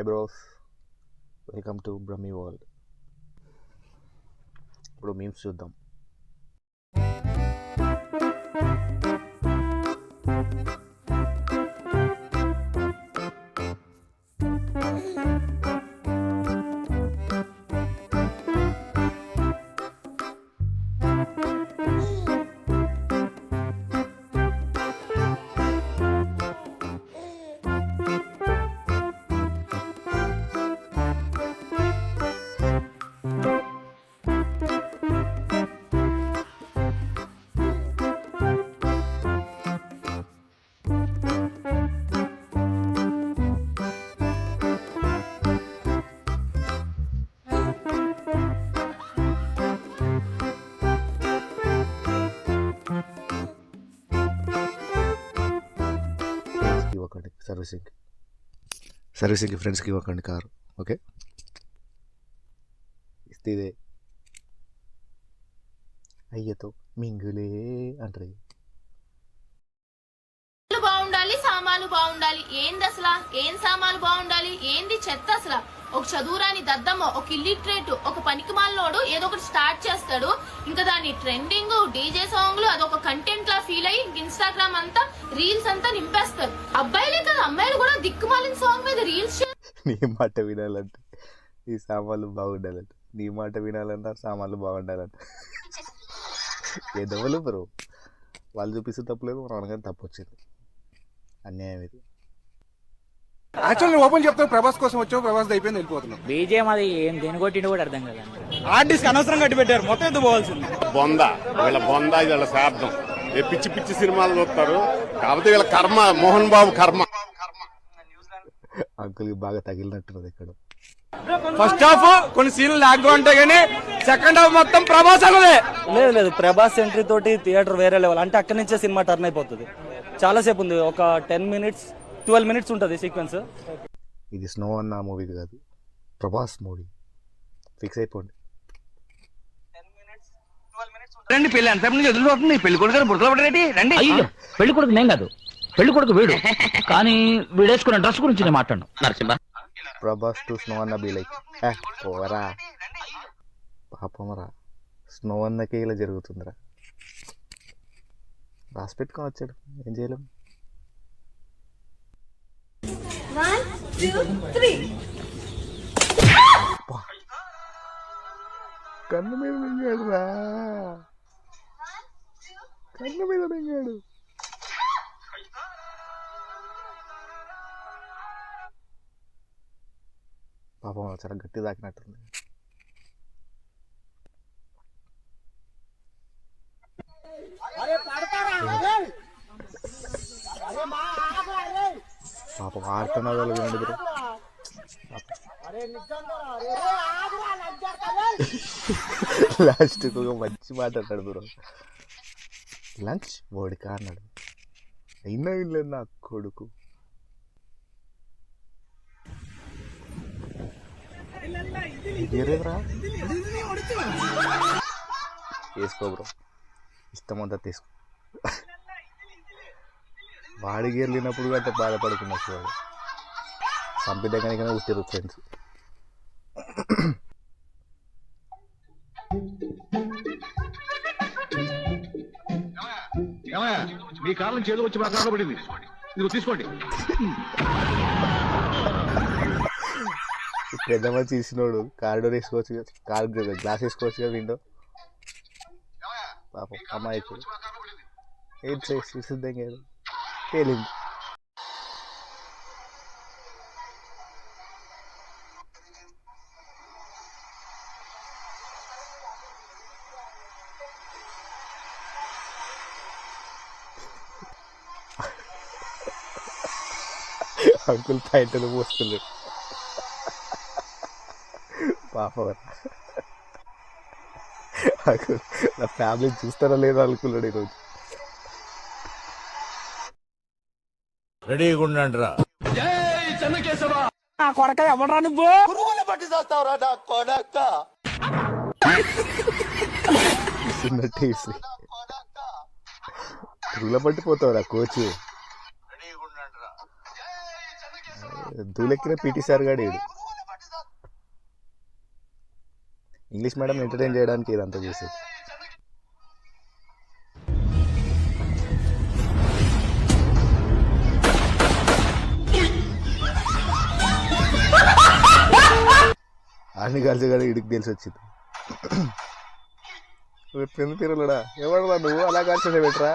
High bros, welcome to Brahmi world. ఇప్పుడు memes చూద్దాం. ఇవ్వకండి సర్వీసింగ్కి ఫ్రెండ్స్కి ఇవ్వకండి కారు. ఓకే, ఇస్తే ఇదే అయ్యతో మింగులే అంటారు. బాగుండాలి, సామాన్లు బాగుండాలి. ఏంది అసలు? ఏం సామాన్లు బాగుండాలి? ఏంది చెత్త అసలు? ఒక చదువురాని దద్దమ్మ, ఒక ఇల్లిటరేట్, ఒక పనికిమాలినోడు ఏదో ఒకటి స్టార్ట్ చేస్తాడు. ఇంకా దాని ట్రెండింగ్, డీజే సాంగ్లు అదొక కంటెంట్ లా ఫీల్ అయ్యి ఇన్స్టాగ్రామ్ అంతా రీల్స్ అంతా నింపేస్తారు. అబ్బాయిలే కాదు, అమ్మాయిలు కూడా దిక్కుమాలిన సాంగ్ మీద రీల్స్. నీ మాట వినాలంటే ఈ సామాన్లు బాగుండాలంట, నీ మాట వినాలంటే సామాన్లు బాగుండాలంట. ఏదవ్వలు బ్రో, వాళ్ళు చూపిస్తే తప్పలేదు, మనం అనగానే తప్పు వచ్చింది. అన్యాయం ఇది. యాక్చువల్ ఓపెన్ చెప్తాను, ప్రభాస్ కోసం వచ్చావు, ప్రభాస్ అయిపోయింది, వెళ్ళిపోతున్నాం. బీజేఎం అది ఏం దేని కొట్టిండు కూడా అర్థం కదా. ఆర్టిస్ట్ అనవసరం కట్టి పెట్టారు, మొత్తం ఎత్తు పోవాల్సింది. వీళ్ళ బొంద ఇది వీళ్ళ శాబ్దం. పిచ్చి పిచ్చి సినిమాలు చూస్తారు, కాకపోతే వీళ్ళ కర్మ, మోహన్ బాబు కర్మ. అంకుల్కి బాగా తగిలినట్టున్నది ఇక్కడ. ఫస్ట్ హాఫ్ కొన్ని సీన్లు లాగ్ గా ఉంటాయి కానీ సెకండ్ హాఫ్ మొత్తం ప్రభాస్ అన్నదే. లేదు ప్రభాస్ ఎంట్రీ తోటి థియేటర్ వేరే లెవెల్. అంటే అక్కడి నుంచే సినిమా టర్న్ అయిపోతుంది. చాలా సేపు ఉంది, ఒక 10 minutes 12 minutes ఉంటుంది సీక్వెన్స్. ఇది స్నో అన్న మూవీ కాదు, ప్రభాస్ మూవీ. ఫిక్స్ అయిపోండి. రండి, పెళ్లి అంతకు నుంచి ఎదురుపోతుంది. పెళ్లి కొడుకు బుర్రలో పడేటి రండి. అయ్యో, పెళ్లి కొడుకు నేను కాదు, పెళ్లి కొడుకు వీడు. కానీ వీడేసుకున్న డ్రెస్ గురించి నేను మాట్లాడు. నరసింహ, ప్రభాస్ టు స్నో అన్న బీ లైక్ పోరా పాపమరా, స్నో అన్నకే ఇలా జరుగుతుందిరా. రాసి పెట్టుకొని వచ్చాడు, ఏం చేయలేం. 1 2 3 కన్ను మీద మింగాడు రా, కన్ను మీద మింగాడు. పాపం చాలా గట్టి తాకినట్టుంది. పాపం ఆడుతున్నా వాళ్ళు వినండి. లాస్ట్ ఒక మంచి మాట అన్నాడు బ్రో, లంచ్ ఓడికా అన్నాడు. అయినా వినలేదు నా కొడుకు. వేసుకో బ్రో, ఇష్టం అంతా తీసుకో. వాడి గేర్ లేనప్పుడు అంటే బాధపడుకున్నట్టు వాడు సంపిద్దగానికైనా ఉట్టిరు ఫ్రెండ్స్. మీ కాలం చేదు వచ్చి మాకు పడింది, నువ్వు తీసుకోండి. పెద్ద మంచి ఇచ్చినోడు కారిడోర్ వేసుకోవచ్చు, కార్ గ్లాస్ వేసుకోవచ్చు కదా విండో. పాపం అమ్మాయికి ఏంటి సిద్ధంగా తేలింది. అంకుల్ పైంటలు పోసుకున్నాడు పాపం. అంకుల్ నా ఫ్యామిలీ చూస్తారా లేదా అనుకున్నాడు ఈరోజు. రెడీగా ఉండండి రా. నా కొడక ఎవడరా నువ్వు? పట్టి చేస్తావురా నా కొడక. పురుగుల పట్టిపోతావురా కోచ్. దూలెక్కిన పీటీ సార్ గాడు ఈడు. ఇంగ్లీష్ మేడం ఎంటర్టైన్ చేయడానికి ఇదంతా చేసేది. అన్ని కలిసి కూడా ఇడికి తెలిసి వచ్చింది. పెన్ను తీరలేడా ఎవడరా నువ్వు అలా కలిసి పెట్టరా